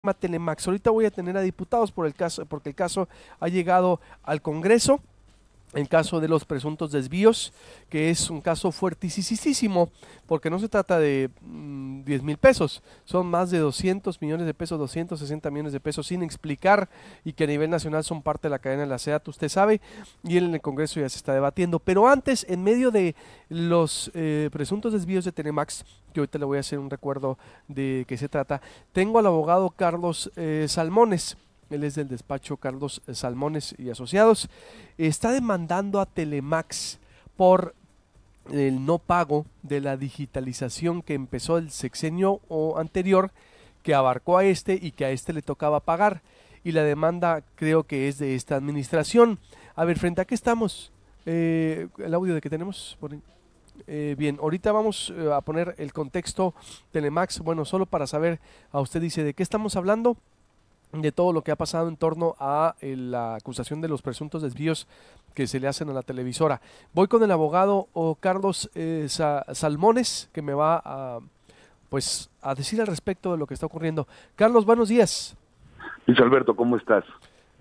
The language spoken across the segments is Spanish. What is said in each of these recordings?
Telemax. Ahorita voy a tener a diputados por el caso, porque el caso ha llegado al Congreso, en caso de los presuntos desvíos, que es un caso fuertisísimo, porque no se trata de 10,000 pesos, son más de 200 millones de pesos, 260 millones de pesos sin explicar y que a nivel nacional son parte de la cadena de la SEAT, usted sabe, y en el Congreso ya se está debatiendo. Pero antes, en medio de los presuntos desvíos de Telemax, que ahorita le voy a hacer un recuerdo de qué se trata, tengo al abogado Carlos Salmones. Él es del despacho Carlos Salmones y Asociados. Está demandando a Telemax por el no pago de la digitalización que empezó el sexenio o anterior, que abarcó a este y que a este le tocaba pagar. Y la demanda creo que es de esta administración. A ver, ¿frente a qué estamos? El audio de que tenemos. Bien, ahorita vamos a poner el contexto Telemax. Bueno, solo para saber, a usted dice, ¿de qué estamos hablando? De todo lo que ha pasado en torno a la acusación de los presuntos desvíos que se le hacen a la televisora. Voy con el abogado Carlos Salmones, que me va a decir al respecto de lo que está ocurriendo. Carlos, buenos días. Luis Alberto, ¿cómo estás?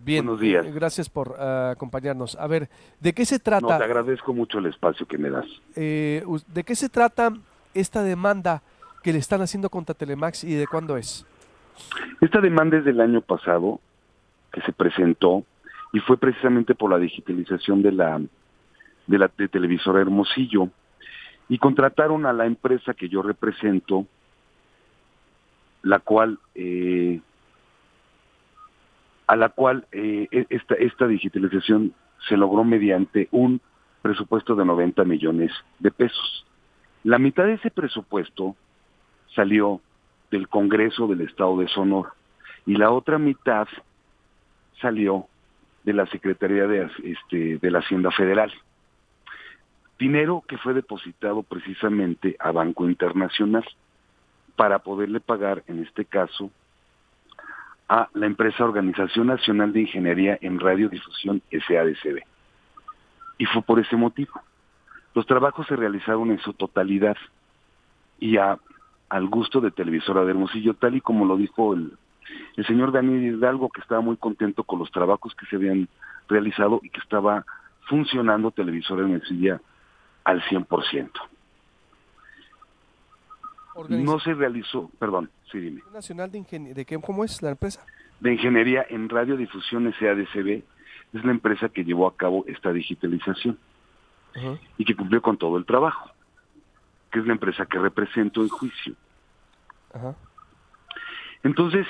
Bien, Buenos días. Gracias por acompañarnos. A ver, ¿de qué se trata? No, te agradezco mucho el espacio que me das. ¿De qué se trata esta demanda que le están haciendo contra Telemax y de cuándo es? Esta demanda es del año pasado, que se presentó, y fue precisamente por la digitalización de televisora Hermosillo, y contrataron a la empresa que yo represento, esta digitalización se logró mediante un presupuesto de 90 millones de pesos. La mitad de ese presupuesto salió del Congreso del Estado de Sonora y la otra mitad salió de la Secretaría de la Hacienda Federal. Dinero que fue depositado precisamente a Banco Internacional para poderle pagar, en este caso, a la empresa Organización Nacional de Ingeniería en Radiodifusión SADCB. Y fue por ese motivo. Los trabajos se realizaron en su totalidad y al gusto de Televisora de Hermosillo, tal y como lo dijo el señor Daniel Hidalgo, que estaba muy contento con los trabajos que se habían realizado y que estaba funcionando Televisora de Hermosillo al 100%. No se realizó, perdón, sí, dime. Nacional de qué, ¿cómo es la empresa? De Ingeniería en Radiodifusión SADCB, es la empresa que llevó a cabo esta digitalización y que cumplió con todo el trabajo, que es la empresa que represento en juicio. Entonces,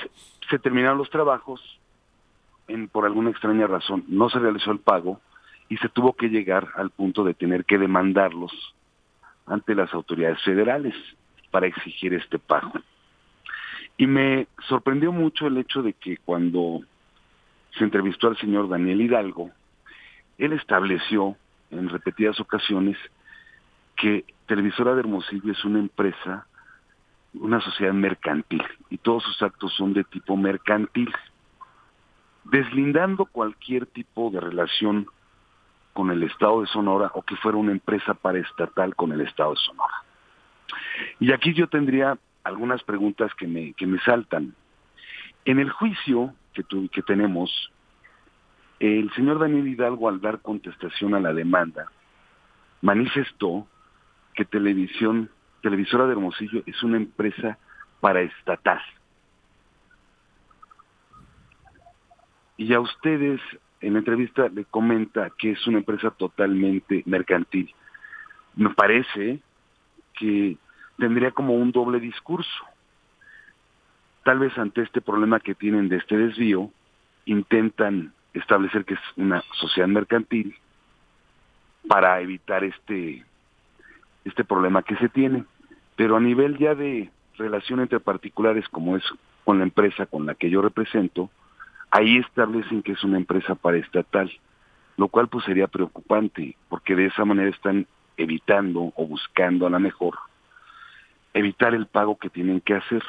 se terminaron los trabajos, por alguna extraña razón, no se realizó el pago y se tuvo que llegar al punto de tener que demandarlos ante las autoridades federales para exigir este pago. Y me sorprendió mucho el hecho de que cuando se entrevistó al señor Daniel Hidalgo, él estableció en repetidas ocasiones que Televisora de Hermosillo es una empresa, una sociedad mercantil, y todos sus actos son de tipo mercantil, deslindando cualquier tipo de relación con el Estado de Sonora o que fuera una empresa paraestatal con el Estado de Sonora. Y aquí yo tendría algunas preguntas que me saltan. En el juicio que tenemos, el señor Daniel Hidalgo, al dar contestación a la demanda, manifestó que Televisora de Hermosillo es una empresa paraestatal. Y a ustedes, en la entrevista, le comenta que es una empresa totalmente mercantil. Me parece que tendría como un doble discurso. Tal vez ante este problema que tienen de este desvío, intentan establecer que es una sociedad mercantil para evitar este problema que se tiene. Pero a nivel ya de relación entre particulares, como es con la empresa con la que yo represento, ahí establecen que es una empresa paraestatal, lo cual pues sería preocupante, porque de esa manera están evitando o buscando a lo mejor evitar el pago que tienen que hacer.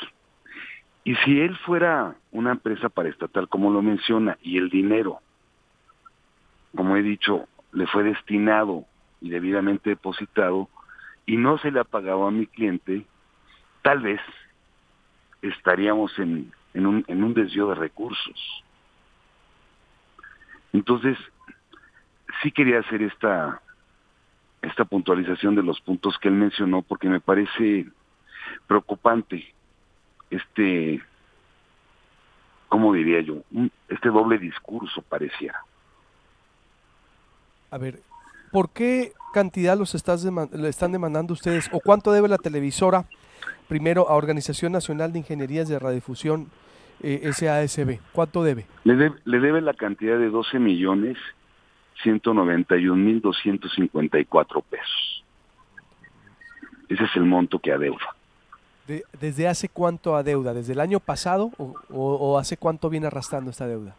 Y si él fuera una empresa paraestatal, como lo menciona, y el dinero, como he dicho, le fue destinado y debidamente depositado, y no se le ha pagado a mi cliente, tal vez estaríamos en en un desvío de recursos. Entonces, sí quería hacer esta puntualización de los puntos que él mencionó, porque me parece preocupante ¿cómo diría yo? Este doble discurso pareciera. A ver, ¿por qué cantidad le están demandando ustedes? ¿O cuánto debe la televisora, primero, a Organización Nacional de Ingenierías de Radiodifusión, SASB? ¿Cuánto debe? Le debe la cantidad de 12,191,254 pesos. Ese es el monto que adeuda. ¿Desde hace cuánto adeuda? ¿Desde el año pasado o hace cuánto viene arrastrando esta deuda?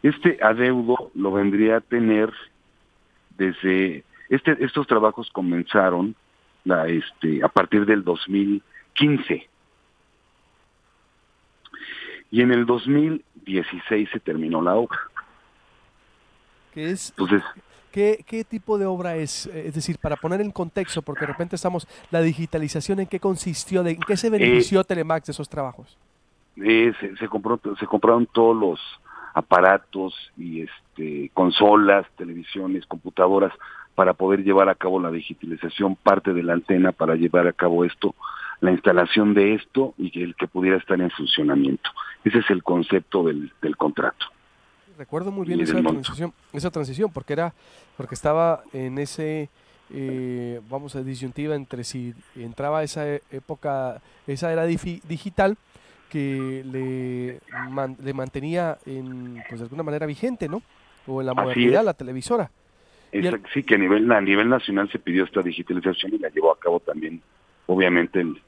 Este adeudo lo vendría a tener desde... estos trabajos comenzaron a partir del 2015. Y en el 2016 se terminó la obra. Entonces, ¿qué tipo de obra es? Es decir, para poner en contexto, porque de repente la digitalización, ¿en qué consistió? ¿En qué se benefició Telemax de esos trabajos? Se compraron todos los aparatos y consolas, televisiones, computadoras para poder llevar a cabo la digitalización, parte de la antena para llevar a cabo la instalación de esto y el que pudiera estar en funcionamiento. Ese es el concepto del contrato. Recuerdo muy bien esa transición, porque estaba en ese disyuntiva entre si entraba esa época, esa era digital que le mantenía pues de alguna manera vigente, ¿no? O en la modernidad la televisora. Sí, que a nivel nacional se pidió esta digitalización y la llevó a cabo también, obviamente, el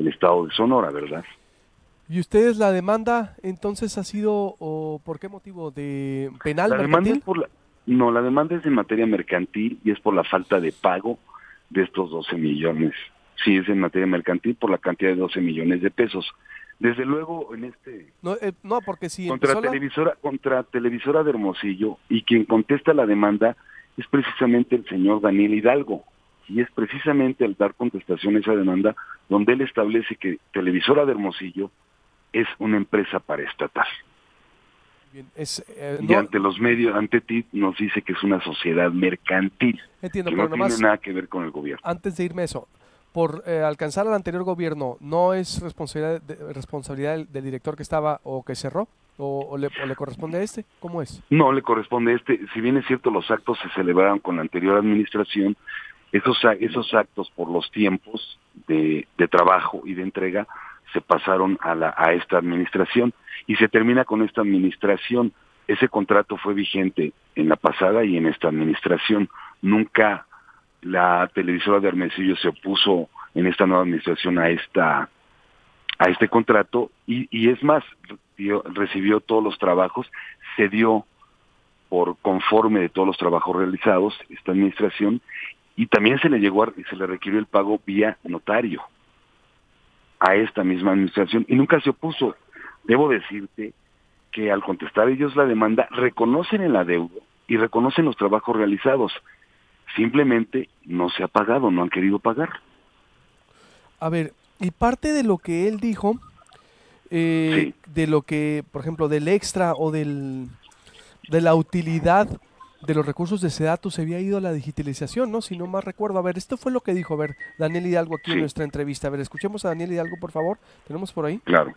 estado de Sonora, ¿verdad? ¿Y ustedes la demanda entonces ha sido, o por qué motivo, de penal mercantil? La demanda es de materia mercantil y es por la falta de pago de estos 12 millones. Sí, es en materia mercantil por la cantidad de 12 millones de pesos. Desde luego, porque si contra Televisora de Hermosillo, y quien contesta la demanda es precisamente el señor Daniel Hidalgo. Y es precisamente al dar contestación a esa demanda donde él establece que Televisora de Hermosillo es una empresa paraestatal. Bien, y ante los medios, ante ti, nos dice que es una sociedad mercantil. Entiendo, que pero no tiene nada que ver con el gobierno. Antes de irme a eso, por alcanzar al anterior gobierno, ¿no es responsabilidad del director que estaba o que cerró? ¿O le corresponde a este? ¿Cómo es? No, le corresponde a este. Si bien es cierto, los actos se celebraron con la anterior administración, esos actos por los tiempos de trabajo y de entrega se pasaron a esta administración y se termina con esta administración. Ese contrato fue vigente en la pasada y en esta administración. Nunca la televisora de Hermosillo se opuso en esta nueva administración a este contrato y es más, recibió todos los trabajos, se dio por conforme de todos los trabajos realizados esta administración y también se le requirió el pago vía notario a esta misma administración y nunca se opuso. Debo decirte que al contestar ellos la demanda reconocen el adeudo y reconocen los trabajos realizados. Simplemente no se ha pagado, no han querido pagar. A ver, y parte de lo que él dijo, sí, de lo que, por ejemplo, del extra o de la utilidad de los recursos de SEDATU se había ido a la digitalización, ¿no? Si no más recuerdo. A ver, esto fue lo que dijo, Daniel Hidalgo aquí en nuestra entrevista. A ver, escuchemos a Daniel Hidalgo, por favor. ¿Tenemos por ahí? Claro.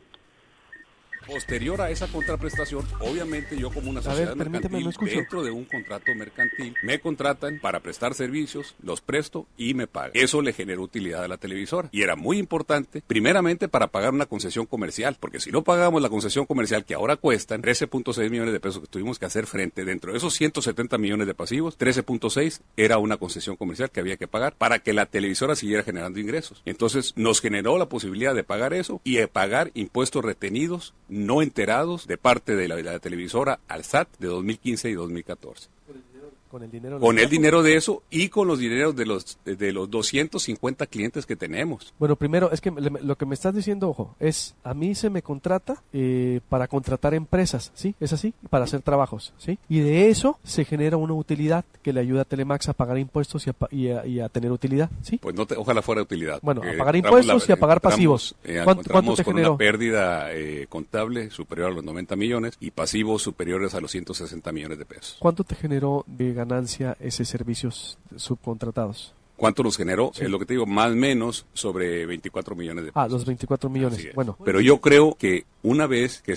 Posterior a esa contraprestación, obviamente yo como una sociedad mercantil, dentro de un contrato mercantil, me contratan para prestar servicios, los presto y me pagan. Eso le generó utilidad a la televisora. Y era muy importante, primeramente para pagar una concesión comercial, porque si no pagamos la concesión comercial que ahora cuestan 13.6 millones de pesos que tuvimos que hacer frente, dentro de esos 170 millones de pasivos, 13.6 era una concesión comercial que había que pagar para que la televisora siguiera generando ingresos. Entonces nos generó la posibilidad de pagar eso y de pagar impuestos retenidos no enterados de parte de la televisora al SAT de 2015 y 2014. Con el dinero, de eso y con los dineros de los 250 clientes que tenemos. Bueno, primero, es que lo que me estás diciendo, ojo, es a mí se me contrata para contratar empresas, ¿sí? ¿Es así? Para hacer trabajos, ¿sí? Y de eso se genera una utilidad que le ayuda a Telemax a pagar impuestos y a tener utilidad, ¿sí? Pues ojalá fuera utilidad. Bueno, a pagar impuestos y a pagar pasivos. ¿Cuánto te generó? Una pérdida contable superior a los 90 millones y pasivos superiores a los 160 millones de pesos. ¿Cuánto te generó de ganancia ese servicios subcontratados? ¿Cuánto nos generó? Sí. Es lo que te digo, más o menos sobre 24 millones de pesos. Los 24 millones. Bueno. Pero yo creo que una vez que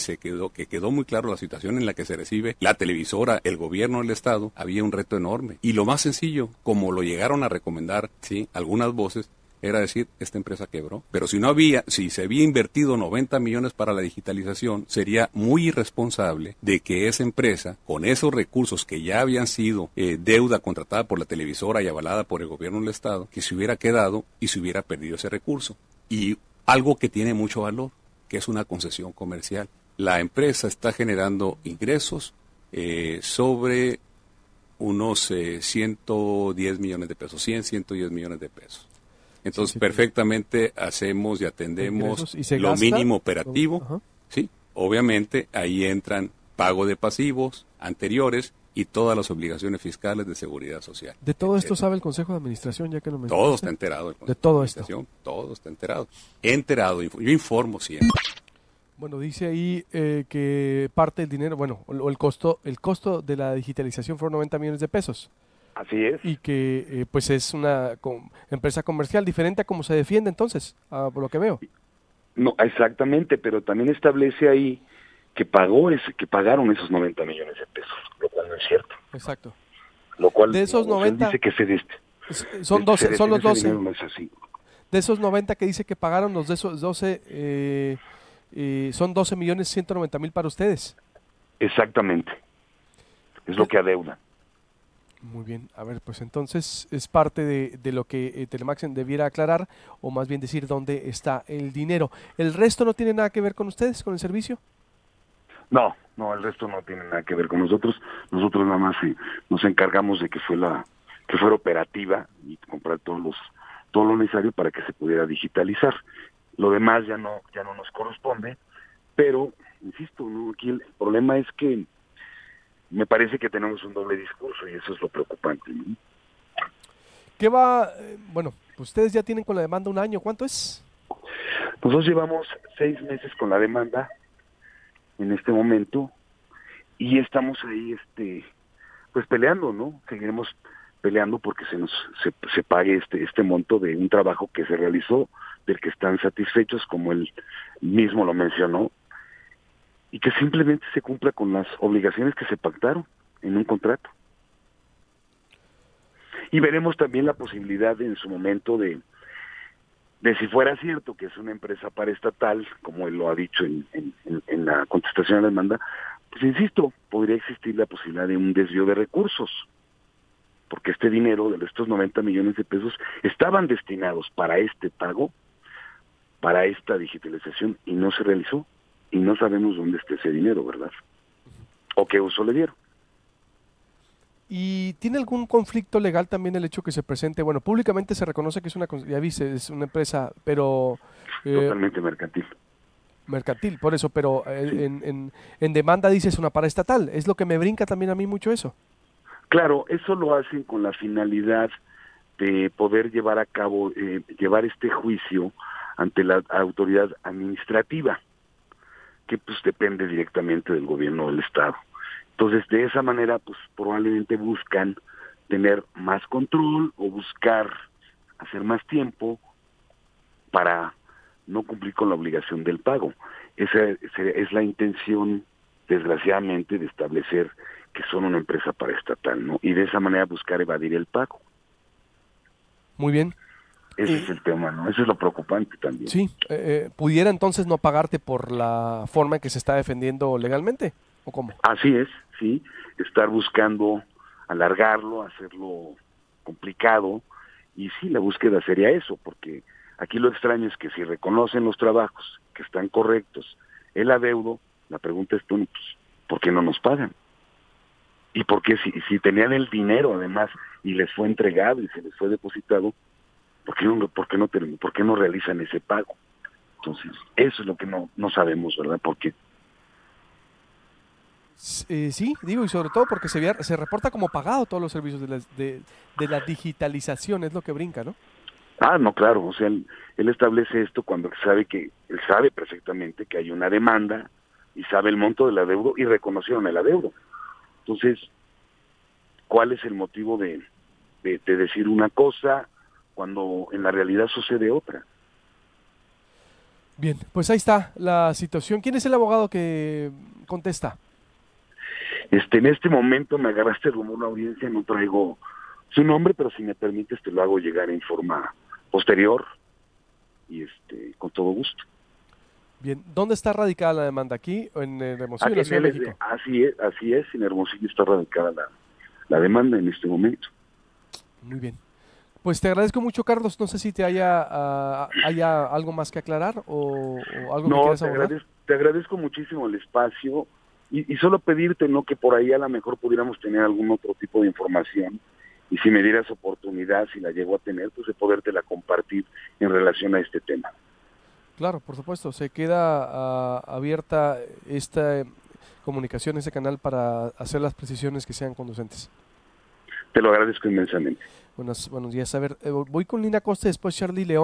quedó muy claro la situación en la que se recibe la televisora, el gobierno, el Estado, había un reto enorme. Y lo más sencillo, como lo llegaron a recomendar, sí, algunas voces, era decir, esta empresa quebró. Pero si se había invertido 90 millones para la digitalización, sería muy irresponsable de que esa empresa, con esos recursos que ya habían sido deuda contratada por la televisora y avalada por el gobierno del Estado, que se hubiera quedado y se hubiera perdido ese recurso. Y algo que tiene mucho valor, que es una concesión comercial. La empresa está generando ingresos sobre unos 110 millones de pesos, 110 millones de pesos. Entonces, perfectamente hacemos y atendemos lo mínimo operativo, ¿sí? Obviamente, ahí entran pago de pasivos anteriores y todas las obligaciones fiscales de seguridad social. ¿De todo esto sabe el Consejo de Administración, ya que lo mencionaste? Todo está enterado. ¿De todo esto? Todo está enterado. He enterado, yo informo siempre. Bueno, dice ahí que parte del dinero, el costo de la digitalización fueron 90 millones de pesos. Así es. Y que pues es una empresa comercial diferente a cómo se defiende entonces, por lo que veo. No, exactamente, pero también establece ahí que pagaron esos 90 millones de pesos, lo cual no es cierto. Exacto. Lo cual de esos 90 dice que son los 12. No es así. De esos 90 que dice que pagaron, los de esos 12 son 12.190.000 para ustedes. Exactamente. Es lo que adeudan. Muy bien, a ver, pues entonces es parte de lo que Telemax debiera aclarar, o más bien decir dónde está el dinero. ¿El resto no tiene nada que ver con ustedes, con el servicio? No, el resto no tiene nada que ver con nosotros. Nosotros nada más nos encargamos de que fuera operativa y comprar todo lo necesario para que se pudiera digitalizar. Lo demás ya no nos corresponde, pero insisto, ¿no? Aquí el problema es que me parece que tenemos un doble discurso y eso es lo preocupante, ¿no? ¿Qué va? Bueno, ustedes ya tienen con la demanda un año. ¿Cuánto es? Nosotros llevamos 6 meses con la demanda en este momento y estamos ahí pues peleando, ¿no? Seguiremos peleando porque se pague este monto de un trabajo que se realizó, del que están satisfechos, como él mismo lo mencionó, y que simplemente se cumpla con las obligaciones que se pactaron en un contrato. Y veremos también la posibilidad en su momento de si fuera cierto que es una empresa paraestatal, como él lo ha dicho en la contestación a la demanda, pues insisto, podría existir la posibilidad de un desvío de recursos, porque este dinero de estos 90 millones de pesos estaban destinados para este pago, para esta digitalización, y no se realizó. Y no sabemos dónde está ese dinero, ¿verdad? ¿O qué uso le dieron? ¿Y tiene algún conflicto legal también el hecho que se presente? Bueno, públicamente se reconoce que es es una empresa, pero... totalmente mercantil. Mercantil, por eso, pero sí. en demanda dices una paraestatal. Es lo que me brinca también a mí mucho eso. Claro, eso lo hacen con la finalidad de poder llevar a cabo, llevar este juicio ante la autoridad administrativa, que pues depende directamente del gobierno del Estado. Entonces, de esa manera, pues probablemente buscan tener más control o buscar hacer más tiempo para no cumplir con la obligación del pago. Esa es la intención, desgraciadamente, de establecer que son una empresa paraestatal, ¿no? Y de esa manera buscar evadir el pago. Muy bien. Ese es el tema, ¿no? Eso es lo preocupante también. Sí, ¿pudiera entonces no pagarte por la forma en que se está defendiendo legalmente? ¿O cómo? Así es, sí. Estar buscando alargarlo, hacerlo complicado. Y sí, la búsqueda sería eso, porque aquí lo extraño es que si reconocen los trabajos que están correctos, el adeudo, la pregunta es, bueno, pues, ¿por qué no nos pagan? y porque si tenían el dinero además y les fue entregado y se les fue depositado, ¿por qué no realizan ese pago? Entonces, eso es lo que no sabemos, ¿verdad? ¿Por qué? Sí, digo, y sobre todo porque se reporta como pagado todos los servicios de la digitalización, es lo que brinca, ¿no? No, claro, o sea, él establece esto cuando él sabe perfectamente que hay una demanda y sabe el monto del adeudo y reconocieron el adeudo. Entonces, ¿cuál es el motivo de decir una cosa cuando en la realidad sucede otra? Bien, pues ahí está la situación. ¿Quién es el abogado que contesta? En este momento me agarraste rumbo a una audiencia, no traigo su nombre, pero si me permites te lo hago llegar en forma posterior y con todo gusto. Bien, ¿dónde está radicada la demanda? ¿Aquí o en Hermosillo, en la Ciudad de México? Así es, en Hermosillo está radicada la demanda en este momento. Muy bien. Pues te agradezco mucho, Carlos. No sé si te haya algo más que aclarar o algo que quieras abordar. Te agradezco muchísimo el espacio y solo pedirte, ¿no?, que por ahí a lo mejor pudiéramos tener algún otro tipo de información y si me dieras oportunidad, si la llego a tener, pues de podértela compartir en relación a este tema. Claro, por supuesto. Se queda abierta esta comunicación, ese canal para hacer las precisiones que sean conducentes. Te lo agradezco inmensamente. Buenos días. A ver, voy con Lina Costa, después Charlie León.